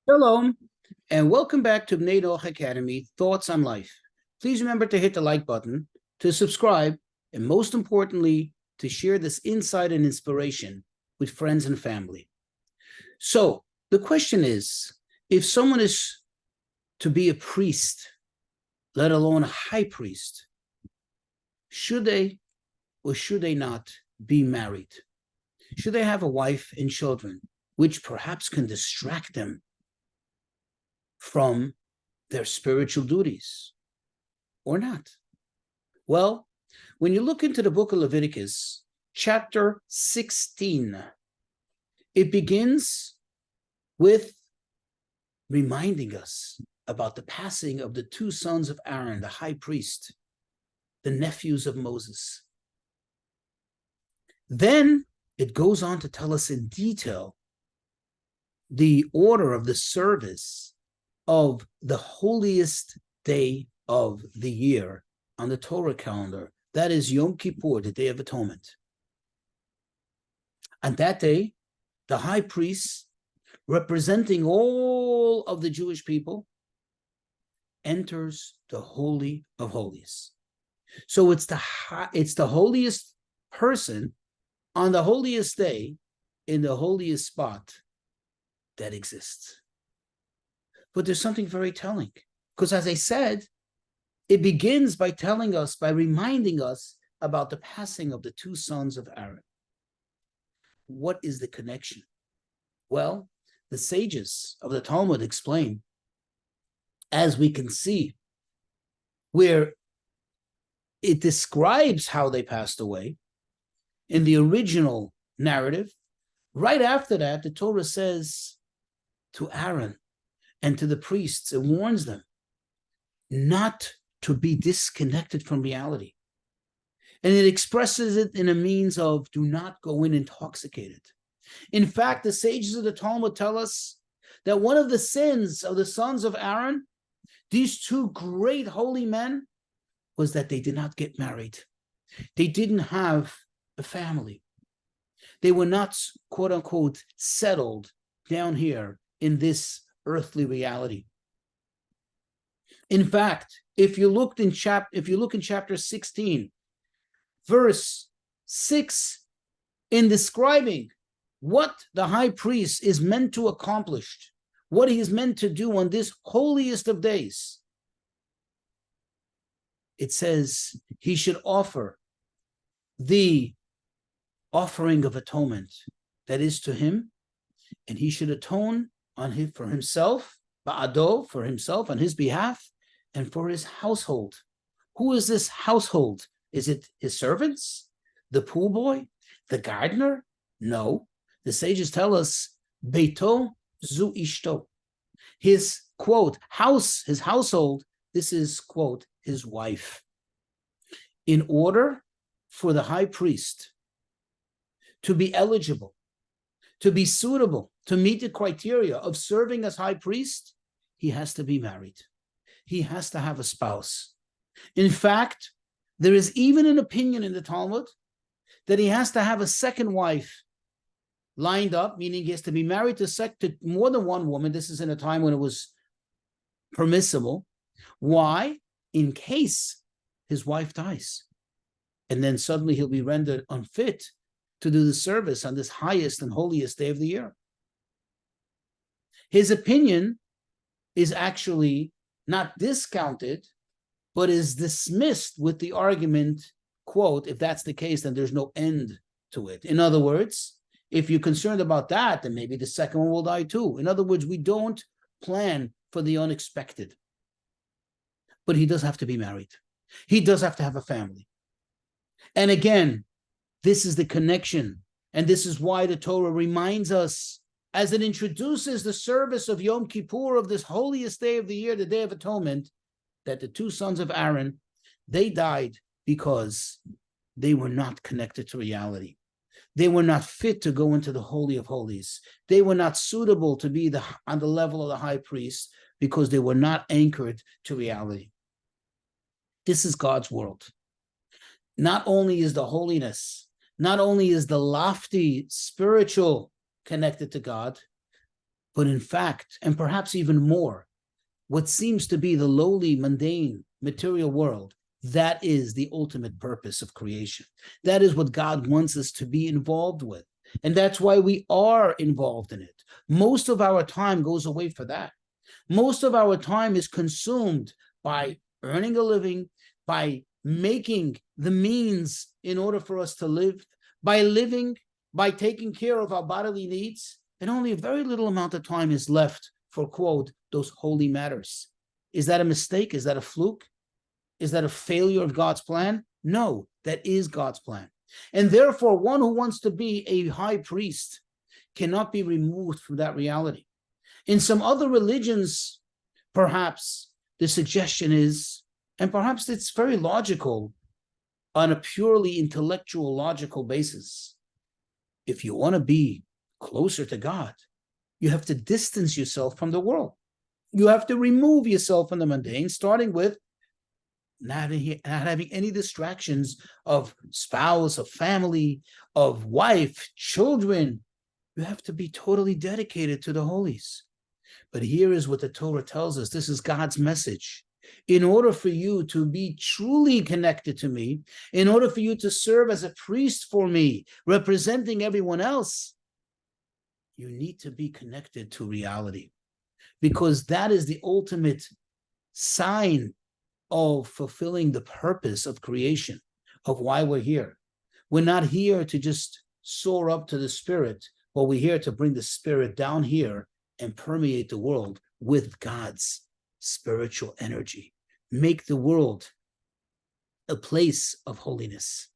Shalom, and welcome back to Bnei Noach Academy, Thoughts on Life. Please remember to hit the like button, to subscribe, and most importantly, to share this insight and inspiration with friends and family. So, the question is, if someone is to be a priest, let alone a high priest, should they or should they not be married? Should they have a wife and children, which perhaps can distract them from their spiritual duties or not? Well, when you look into the book of Leviticus, chapter 16, it begins with reminding us about the passing of the two sons of Aaron, the high priest, the nephews of Moses. Then it goes on to tell us in detail the order of the service of the holiest day of the year on the Torah calendar. That is Yom Kippur, the Day of Atonement. On that day, the high priest, representing all of the Jewish people, enters the Holy of Holies. So it's the holiest person on the holiest day in the holiest spot that exists. But there's something very telling, because as I said, it begins by telling us, by reminding us about the passing of the two sons of Aaron. What is the connection? Well, the sages of the Talmud explain, as we can see, where it describes how they passed away in the original narrative. Right after that, the Torah says to Aaron and to the priests, it warns them not to be disconnected from reality. And it expresses it in a means of do not go in intoxicated. In fact, the sages of the Talmud tell us that one of the sins of the sons of Aaron, these two great holy men, was that they did not get married. They didn't have a family. They were not, quote unquote, settled down here in this earthly reality. In fact, if you look in chapter 16, verse 6, in describing what the high priest is meant to accomplish, what he is meant to do on this holiest of days, it says he should offer the offering of atonement that is to him, and he should atone for himself, ba'ado, for himself on his behalf, and for his household. Who is this household? Is it his servants? The pool boy? The gardener? No. The sages tell us, Beito zu ishto. His, quote, house, his household, this is, quote, his wife. In order for the high priest to be eligible, to be suitable, to meet the criteria of serving as high priest, he has to be married. He has to have a spouse. In fact, there is even an opinion in the Talmud that he has to have a second wife lined up, meaning he has to be married to more than one woman. This is in a time when it was permissible. Why? In case his wife dies. And then suddenly he'll be rendered unfit to do the service on this highest and holiest day of the year. His opinion is actually not discounted, but is dismissed with the argument, quote, if that's the case, then there's no end to it. In other words, if you're concerned about that, then maybe the second one will die too. In other words, we don't plan for the unexpected. But he does have to be married. He does have to have a family. And again, this is the connection. And this is why the Torah reminds us, as it introduces the service of Yom Kippur, of this holiest day of the year, the Day of Atonement, that the two sons of Aaron, they died because they were not connected to reality. They were not fit to go into the Holy of Holies. They were not suitable to be on the level of the high priest because they were not anchored to reality. This is God's world. Not only is the holiness, not only is the lofty spiritual connected to God, But in fact, and perhaps even more, what seems to be the lowly, mundane, material world, that is the ultimate purpose of creation. That is what God wants us to be involved with. And that's why we are involved in it. Most of our time goes away for that. Most of our time is consumed by earning a living, by making the means in order for us to live, by living, by taking care of our bodily needs, and only a very little amount of time is left for, quote, those holy matters. Is that a mistake? Is that a fluke? Is that a failure of God's plan? No, that is God's plan. And therefore, one who wants to be a high priest cannot be removed from that reality. In some other religions, perhaps the suggestion is, and perhaps it's very logical on a purely intellectual, logical basis. If you want to be closer to God, you have to distance yourself from the world. You have to remove yourself from the mundane, starting with not having any distractions of spouse, of family, of wife, children. You have to be totally dedicated to the holies. But here is what the Torah tells us. This is God's message. In order for you to be truly connected to me, in order for you to serve as a priest for me, representing everyone else, you need to be connected to reality, because that is the ultimate sign of fulfilling the purpose of creation, of why we're here. We're not here to just soar up to the spirit, but we're here to bring the spirit down here and permeate the world with God's spiritual energy. Make the world a place of holiness.